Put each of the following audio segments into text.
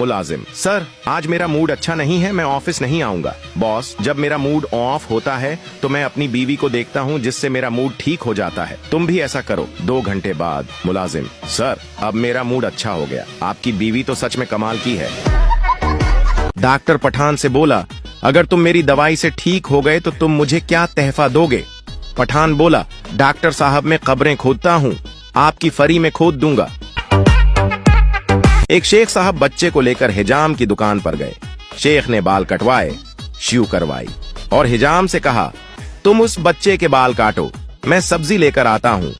मुलाजिम, सर आज मेरा मूड अच्छा नहीं है, मैं ऑफिस नहीं आऊंगा। बॉस, जब मेरा मूड ऑफ होता है तो मैं अपनी बीवी को देखता हूँ, जिससे मेरा मूड ठीक हो जाता है। तुम भी ऐसा करो। 2 घंटे बाद मुलाजिम, सर अब मेरा मूड अच्छा हो गया। आपकी बीवी तो सच में कमाल की है। डॉक्टर पठान से बोला, अगर तुम मेरी दवाई से ठीक हो गए तो तुम मुझे क्या तहफा दोगे? पठान बोला, डॉक्टर साहब मैं कब्रें खोदता हूँ, आपकी फरी में खोद दूंगा। एक शेख साहब बच्चे को लेकर हिजाम की दुकान पर गए। शेख ने बाल कटवाए, श्यू करवाई और हिजाम से कहा, तुम उस बच्चे के बाल काटो, मैं सब्जी लेकर आता हूँ।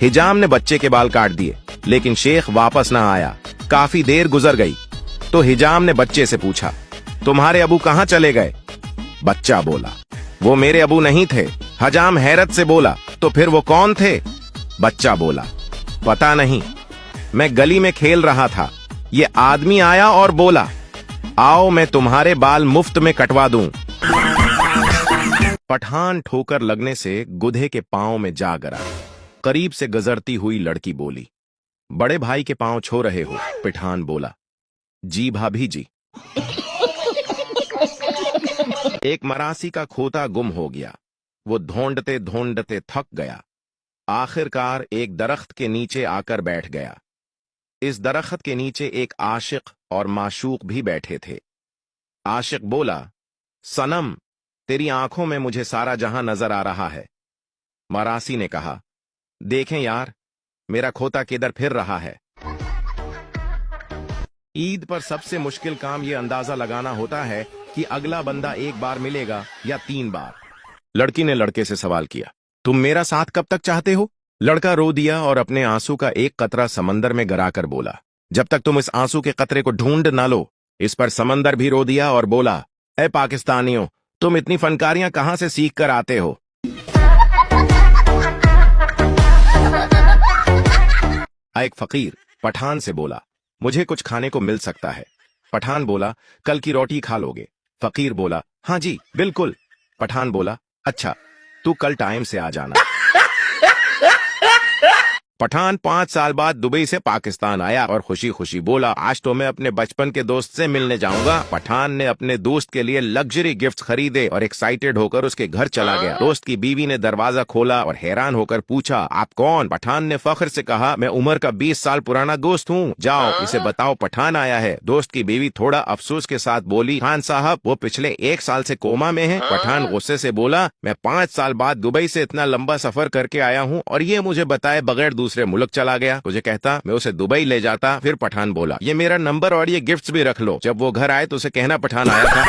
हिजाम ने बच्चे के बाल काट दिए, लेकिन शेख वापस ना आया। काफी देर गुजर गई तो हिजाम ने बच्चे से पूछा, तुम्हारे अबू कहाँ चले गए? बच्चा बोला, वो मेरे अबू नहीं थे। हिजाम हैरत से बोला, तो फिर वो कौन थे? बच्चा बोला, पता नहीं, मैं गली में खेल रहा था, ये आदमी आया और बोला, आओ मैं तुम्हारे बाल मुफ्त में कटवा दूं। पठान ठोकर लगने से गुधे के पांव में जा गिरा। करीब से गुजरती हुई लड़की बोली, बड़े भाई के पांव छो रहे हो? पठान बोला, जी भाभी जी। एक मरासी का खोता गुम हो गया। वो ढूंढते ढूंढते थक गया। आखिरकार एक दरख्त के नीचे आकर बैठ गया। इस दरख्त के नीचे एक आशिक और माशूक भी बैठे थे। आशिक बोला, सनम, तेरी आंखों में मुझे सारा जहां नजर आ रहा है। मरासी ने कहा, देखें यार, मेरा खोता किधर फिर रहा है। ईद पर सबसे मुश्किल काम यह अंदाजा लगाना होता है कि अगला बंदा एक बार मिलेगा या 3 बार। लड़की ने लड़के से सवाल किया, तुम मेरा साथ कब तक चाहते हो? लड़का रो दिया और अपने आंसू का एक कतरा समंदर में गिराकर बोला, जब तक तुम इस आंसू के कतरे को ढूंढ ना लो। इस पर समंदर भी रो दिया और बोला, ए पाकिस्तानियों, तुम इतनी फनकारियां कहां से सीख कर आते हो? एक फकीर पठान से बोला, मुझे कुछ खाने को मिल सकता है? पठान बोला, कल की रोटी खा लोगे? फकीर बोला, हाँ जी बिल्कुल। पठान बोला, अच्छा तू कल टाइम से आ जाना। पठान 5 साल बाद दुबई से पाकिस्तान आया और खुशी खुशी बोला, आज तो मैं अपने बचपन के दोस्त से मिलने जाऊंगा। पठान ने अपने दोस्त के लिए लग्जरी गिफ्ट्स खरीदे और एक्साइटेड होकर उसके घर चला गया। दोस्त की बीवी ने दरवाजा खोला और हैरान होकर पूछा, आप कौन? पठान ने फख्र से कहा, मैं उमर का 20 साल पुराना दोस्त हूँ, जाओ इसे बताओ पठान आया है। दोस्त की बीवी थोड़ा अफसोस के साथ बोली, खान साहब वो पिछले 1 साल से कोमा में है। पठान गुस्से से बोला, मैं 5 साल बाद दुबई से इतना लंबा सफर करके आया हूँ और ये मुझे बताए बगैर दूसरे मुल्क चला गया। तुझे कहता मैं उसे दुबई ले जाता। फिर पठान बोला, ये मेरा नंबर और ये गिफ्ट्स भी रख लो, जब वो घर आए तो उसे कहना पठान आया था।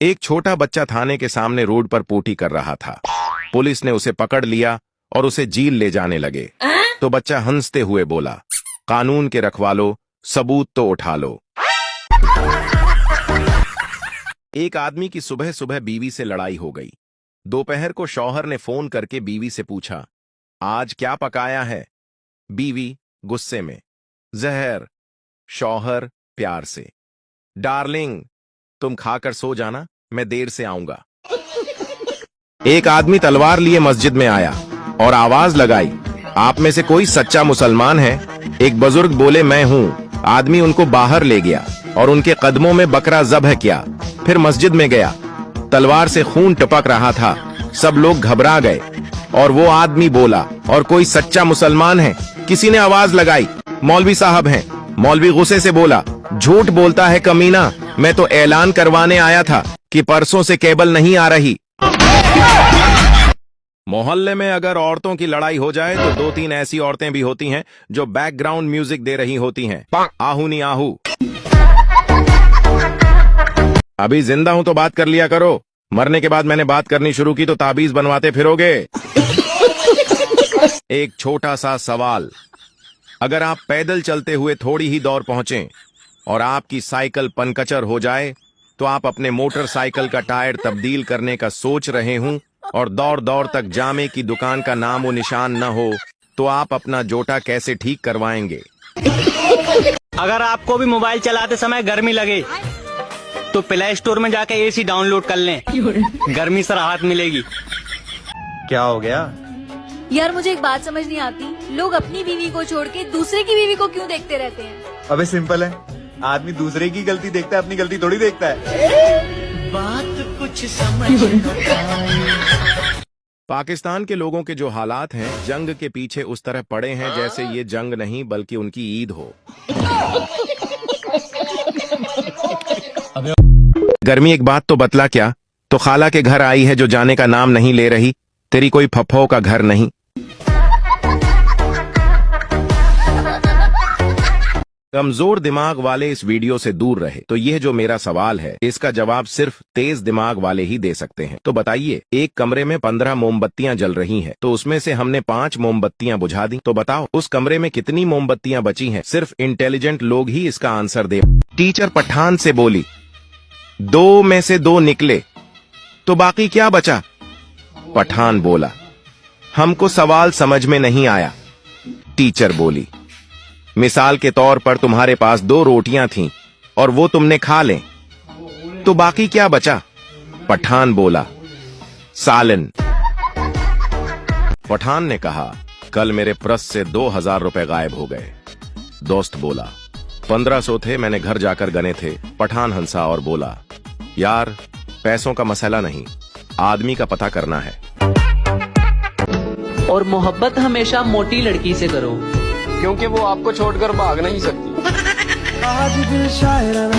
एक छोटा बच्चा थाने के सामने रोड पर पोटी कर रहा था। पुलिस ने उसे पकड़ लिया और उसे जेल ले जाने लगे। तो बच्चा हंसते हुए बोला, कानून के रखवालो, सबूत तो उठा लो। एक आदमी की सुबह सुबह बीवी से लड़ाई हो गई। दोपहर को शौहर ने फोन करके बीवी से पूछा, आज क्या पकाया है? बीवी गुस्से में, जहर। शौहर प्यार से, डार्लिंग तुम खाकर सो जाना, मैं देर से आऊंगा। एक आदमी तलवार लिए मस्जिद में आया और आवाज लगाई, आप में से कोई सच्चा मुसलमान है? एक बुजुर्ग बोले, मैं हूं। आदमी उनको बाहर ले गया और उनके कदमों में बकरा ज़ब्ह किया। फिर मस्जिद में गया, तलवार से खून टपक रहा था। सब लोग घबरा गए और वो आदमी बोला, और कोई सच्चा मुसलमान है? किसी ने आवाज लगाई, मौलवी साहब हैं। मौलवी गुस्से से बोला, झूठ बोलता है कमीना, मैं तो ऐलान करवाने आया था कि परसों से केबल नहीं आ रही। मोहल्ले में अगर औरतों की लड़ाई हो जाए तो 2-3 ऐसी औरतें भी होती हैं जो बैकग्राउंड म्यूजिक दे रही होती हैं, आहू नी आहू। अभी जिंदा हूं तो बात कर लिया करो, मरने के बाद मैंने बात करनी शुरू की तो ताबीज बनवाते फिरोगे। एक छोटा सा सवाल, अगर आप पैदल चलते हुए थोड़ी ही दूर पहुंचे और आपकी साइकिल पनकचर हो जाए तो आप अपने मोटरसाइकिल का टायर तब्दील करने का सोच रहे हूं और दौड़ दौड़ तक जामे की दुकान का नामो निशान न हो, तो आप अपना जोटा कैसे ठीक करवाएंगे? अगर आपको भी मोबाइल चलाते समय गर्मी लगे तो प्ले स्टोर में जाके एसी डाउनलोड कर लें, गर्मी से राहत मिलेगी। क्या हो गया? यार मुझे एक बात समझ नहीं आती, लोग अपनी बीवी को छोड़ के दूसरे की बीवी को क्यों देखते रहते हैं? अबे सिंपल है, आदमी दूसरे की गलती देखता है, अपनी गलती थोड़ी देखता है। बात कुछ समझ पाकिस्तान के लोगों के जो हालात हैं जंग के पीछे उस तरह पड़े हैं जैसे ये जंग नहीं बल्कि उनकी ईद हो। गर्मी एक बात तो बतला क्या, तो खाला के घर आई है जो जाने का नाम नहीं ले रही, तेरी कोई फफो का घर नहीं। कमजोर दिमाग वाले इस वीडियो से दूर रहे। तो यह जो मेरा सवाल है इसका जवाब सिर्फ तेज दिमाग वाले ही दे सकते हैं। तो बताइए, एक कमरे में 15 मोमबत्तियां जल रही हैं, तो उसमें से हमने 5 मोमबत्तियां बुझा दी, तो बताओ उस कमरे में कितनी मोमबत्तियां बची हैं? सिर्फ इंटेलिजेंट लोग ही इसका आंसर दे। टीचर पठान से बोली, 2 में से 2 निकले तो बाकी क्या बचा? पठान बोला, हमको सवाल समझ में नहीं आया। टीचर बोली, मिसाल के तौर पर तुम्हारे पास 2 रोटियां थीं और वो तुमने खा लें तो बाकी क्या बचा? पठान बोला, सालन। पठान ने कहा, कल मेरे पर्स से 2000 रुपए गायब हो गए। दोस्त बोला, 1500 थे, मैंने घर जाकर गने थे। पठान हंसा और बोला, यार पैसों का मसला नहीं, आदमी का पता करना है। और मोहब्बत हमेशा मोटी लड़की से करो, क्योंकि वो आपको छोड़कर भाग नहीं सकती। आज दिल शायराना